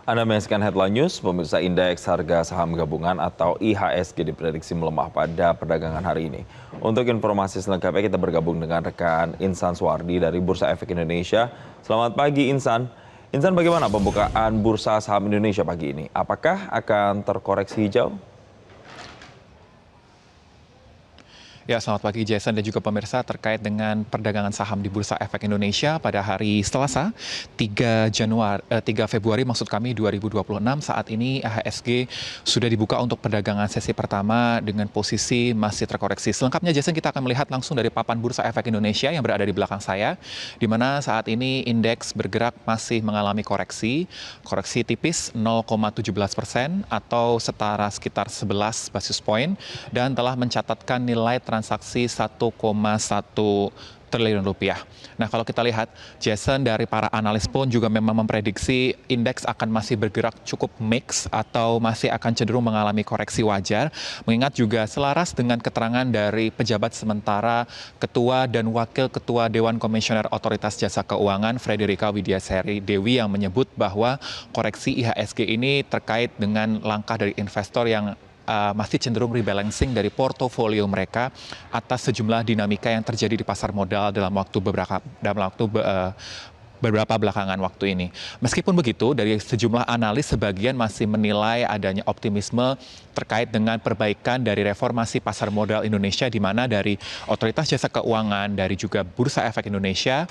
Anda menyaksikan Headline News, pemirsa. Indeks harga saham gabungan atau IHSG diprediksi melemah pada perdagangan hari ini. Untuk informasi selengkapnya kita bergabung dengan rekan Insan Suwardi dari Bursa Efek Indonesia. Selamat pagi Insan. Insan, bagaimana pembukaan bursa saham Indonesia pagi ini? Apakah akan terkoreksi hijau? Ya, selamat pagi Jason dan juga pemirsa terkait dengan perdagangan saham di Bursa Efek Indonesia pada hari Selasa 3 Februari maksud kami 2026. Saat ini IHSG sudah dibuka untuk perdagangan sesi pertama dengan posisi masih terkoreksi. Selengkapnya Jason, kita akan melihat langsung dari papan Bursa Efek Indonesia yang berada di belakang saya, di mana saat ini indeks bergerak masih mengalami koreksi tipis 0,17% atau setara sekitar 11 basis point dan telah mencatatkan nilai transaksi 1,1 triliun rupiah. Nah, kalau kita lihat, Jason, dari para analis pun juga memang memprediksi indeks akan masih bergerak cukup mix atau masih akan cenderung mengalami koreksi wajar, mengingat juga selaras dengan keterangan dari pejabat sementara Ketua dan Wakil Ketua Dewan Komisioner Otoritas Jasa Keuangan Frederika Widiasari Dewi yang menyebut bahwa koreksi IHSG ini terkait dengan langkah dari investor yang masih cenderung rebalancing dari portofolio mereka atas sejumlah dinamika yang terjadi di pasar modal dalam beberapa belakangan waktu ini. Meskipun begitu, dari sejumlah analis sebagian masih menilai adanya optimisme terkait dengan perbaikan dari reformasi pasar modal Indonesia, di mana dari Otoritas Jasa Keuangan, dari juga Bursa Efek Indonesia,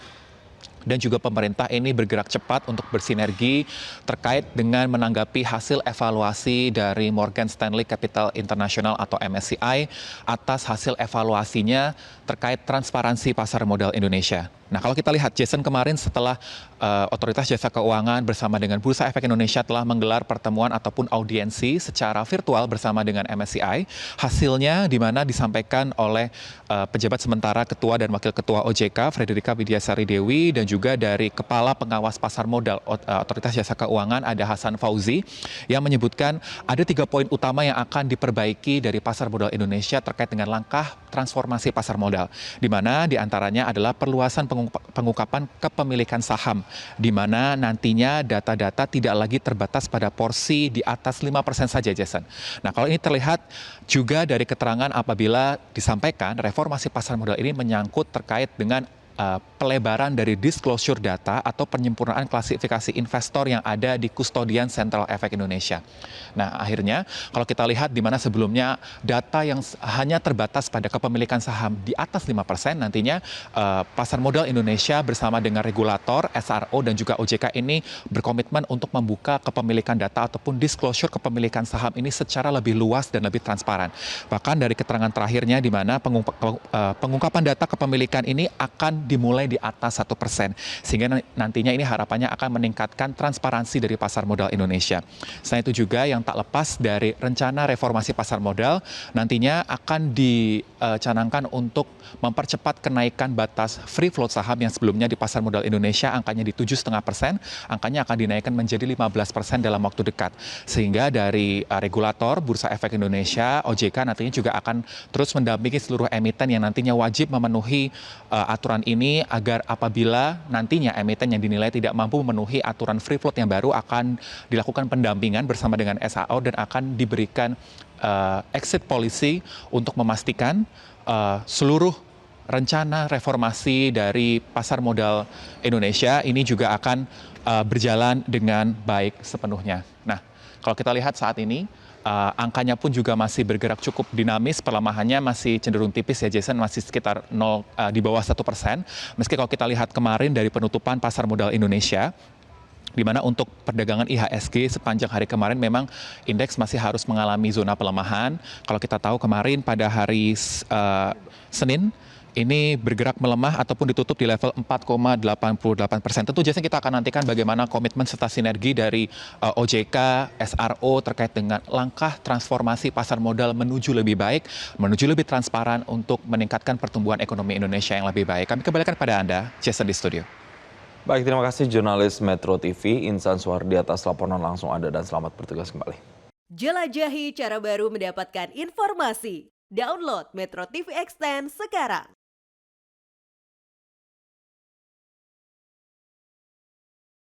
dan juga pemerintah ini bergerak cepat untuk bersinergi terkait dengan menanggapi hasil evaluasi dari Morgan Stanley Capital International atau MSCI atas hasil evaluasinya terkait transparansi pasar modal Indonesia. Nah, kalau kita lihat, Jason, kemarin setelah Otoritas Jasa Keuangan bersama dengan Bursa Efek Indonesia telah menggelar pertemuan ataupun audiensi secara virtual bersama dengan MSCI, hasilnya di mana disampaikan oleh pejabat sementara Ketua dan Wakil Ketua OJK Frederika Widiasari Dewi dan juga dari Kepala Pengawas Pasar Modal Otoritas Jasa Keuangan ada Hasan Fauzi yang menyebutkan ada 3 poin utama yang akan diperbaiki dari pasar modal Indonesia terkait dengan langkah transformasi pasar modal, di mana diantaranya adalah perluasan pengungkapan kepemilikan saham, di mana nantinya data-data tidak lagi terbatas pada porsi di atas 5% saja, Jason. Nah, kalau ini terlihat juga dari keterangan apabila disampaikan reformasi pasar modal ini menyangkut terkait dengan pelebaran dari disclosure data atau penyempurnaan klasifikasi investor yang ada di Kustodian Sentral Efek Indonesia. Nah, akhirnya kalau kita lihat di mana sebelumnya data yang hanya terbatas pada kepemilikan saham di atas 5%, nantinya pasar modal Indonesia bersama dengan regulator, SRO dan juga OJK ini berkomitmen untuk membuka kepemilikan data ataupun disclosure kepemilikan saham ini secara lebih luas dan lebih transparan. Bahkan dari keterangan terakhirnya di mana pengungkapan data kepemilikan ini akan dimulai di atas 1%, sehingga nantinya ini harapannya akan meningkatkan transparansi dari pasar modal Indonesia. Selain itu juga yang tak lepas dari rencana reformasi pasar modal, nantinya akan dicanangkan untuk mempercepat kenaikan batas free float saham yang sebelumnya di pasar modal Indonesia angkanya di 7,5%, angkanya akan dinaikkan menjadi 15% dalam waktu dekat. Sehingga dari regulator Bursa Efek Indonesia, OJK, nantinya juga akan terus mendampingi seluruh emiten yang nantinya wajib memenuhi aturan ini agar apabila nantinya emiten yang dinilai tidak mampu memenuhi aturan free float yang baru akan dilakukan pendampingan bersama dengan SAO dan akan diberikan exit policy untuk memastikan seluruh rencana reformasi dari pasar modal Indonesia ini juga akan berjalan dengan baik sepenuhnya. Nah, kalau kita lihat saat ini, angkanya pun juga masih bergerak cukup dinamis, pelemahannya masih cenderung tipis ya, Jason, masih sekitar di bawah 1%. Meski kalau kita lihat kemarin dari penutupan pasar modal Indonesia, di mana untuk perdagangan IHSG sepanjang hari kemarin memang indeks masih harus mengalami zona pelemahan. Kalau kita tahu kemarin pada hari Senin, ini bergerak melemah ataupun ditutup di level 4,88%. Tentu Jason, kita akan nantikan bagaimana komitmen serta sinergi dari OJK, SRO terkait dengan langkah transformasi pasar modal menuju lebih baik, menuju lebih transparan untuk meningkatkan pertumbuhan ekonomi Indonesia yang lebih baik. Kami kembalikan pada Anda, Jason di studio. Baik, terima kasih jurnalis Metro TV Insan Suwardi atas laporan langsung Anda dan selamat bertugas kembali. Jelajahi cara baru mendapatkan informasi. Download Metro TV Extend sekarang.